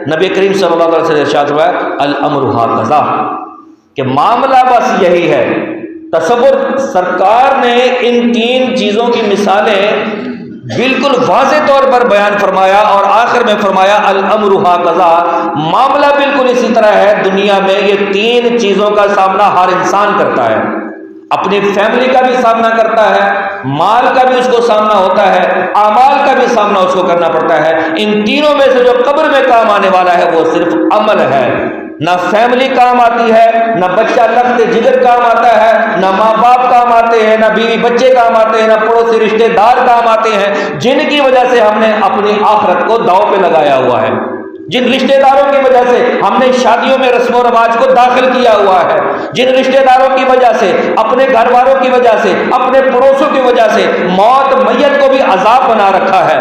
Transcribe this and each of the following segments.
نبی کریم صلی اللہ علیہ وسلم نے ارشاد فرمایا الامر ھکذا، کہ معاملہ بس یہی ہے۔ تصور، سرکار نے ان تین چیزوں کی مثالیں بالکل واضح طور پر بیان فرمایا اور آخر میں فرمایا الامر ھکذا، معاملہ بالکل اسی طرح ہے۔ دنیا میں یہ تین چیزوں کا سامنا ہر انسان کرتا ہے، اپنی فیملی کا بھی سامنا کرتا ہے، مال کا بھی اس کو سامنا ہوتا ہے، اعمال کا بھی سامنا اس کو کرنا پڑتا ہے۔ ان تینوں میں سے جو قبر میں کام آنے والا ہے وہ صرف عمل ہے۔ نہ فیملی کام آتی ہے، نہ بچہ لخت جگر کام آتا ہے، نہ ماں باپ کام آتے ہیں، نہ بیوی بچے کام آتے ہیں، نہ پڑوسی رشتے دار کام آتے ہیں، جن کی وجہ سے ہم نے اپنی آخرت کو داؤ پہ لگایا ہوا ہے، جن رشتہ داروں کی وجہ سے ہم نے شادیوں میں رسم و رواج کو داخل کیا ہوا ہے، جن رشتہ داروں کی وجہ سے، اپنے گھر والوں کی وجہ سے، اپنے پڑوسوں کی وجہ سے موت میت کو بھی عذاب بنا رکھا ہے۔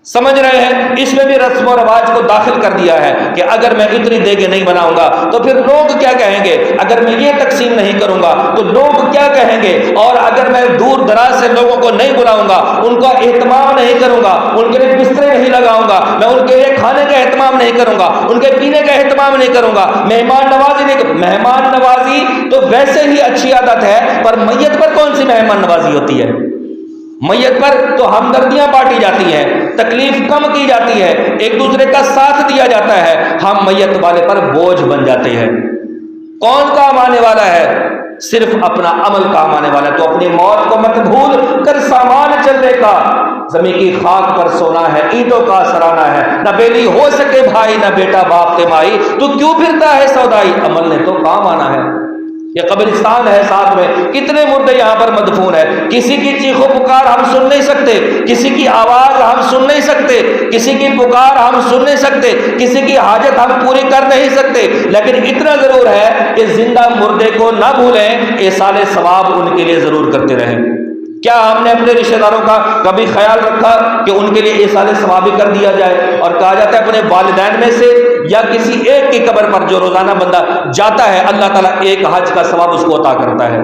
سمجھ رہے ہیں؟ اس میں بھی رسم و رواج کو داخل کر دیا ہے کہ اگر میں اتنی دیگیں نہیں بناؤں گا تو پھر لوگ کیا کہیں گے، اگر میں یہ تقسیم نہیں کروں گا تو لوگ کیا کہیں گے، اور اگر میں دور دراز سے لوگوں کو نہیں بلاؤں گا، ان کا اہتمام نہیں کروں گا، ان کے لیے بسترے نہیں لگاؤں گا، میں ان کے لیے کھانے کا اہتمام نہیں کروں گا، ان کے پینے کا اہتمام نہیں کروں گا، مہمان نوازی نہیں۔ مہمان نوازی تو ویسے ہی اچھی عادت ہے، پر میت پر کون سی مہمان نوازی ہوتی ہے؟ میت پر تو ہمدردیاں بانٹی جاتی ہیں، تکلیف کم کی جاتی ہے، ایک دوسرے کا ساتھ دیا جاتا ہے، ہم میت والے پر بوجھ بن جاتے ہیں۔ کون کام آنے والا ہے؟ صرف اپنا عمل کام آنے والا ہے۔ تو اپنی موت کو مت بھول کر سامان چلنے کا، زمین کی خاک پر سونا ہے، اینٹوں کا سرانا ہے، نہ بیلی ہو سکے بھائی، نہ بیٹا باپ کے مائی، تو کیوں پھرتا ہے سودائی، عمل نے تو کام آنا ہے۔ یہ قبرستان ہے، ساتھ میں کتنے مردے یہاں پر مدفون ہے، کسی کی چیخ و پکار ہم سن نہیں سکتے، کسی کی آواز ہم سن نہیں سکتے، کسی کی پکار ہم سن نہیں سکتے، کسی کی حاجت ہم پوری کر نہیں سکتے، لیکن اتنا ضرور ہے کہ زندہ مردے کو نہ بھولیں، ایصال ثواب ان کے لیے ضرور کرتے رہیں۔ کیا ہم نے اپنے رشتہ داروں کا کبھی خیال رکھا کہ ان کے لیے ایصال ثواب کر دیا جائے؟ اور کہا جاتا ہے اپنے والدین میں سے یا کسی ایک کی قبر پر جو روزانہ بندہ جاتا ہے، اللہ تعالیٰ ایک حج کا ثواب اس کو عطا کرتا ہے۔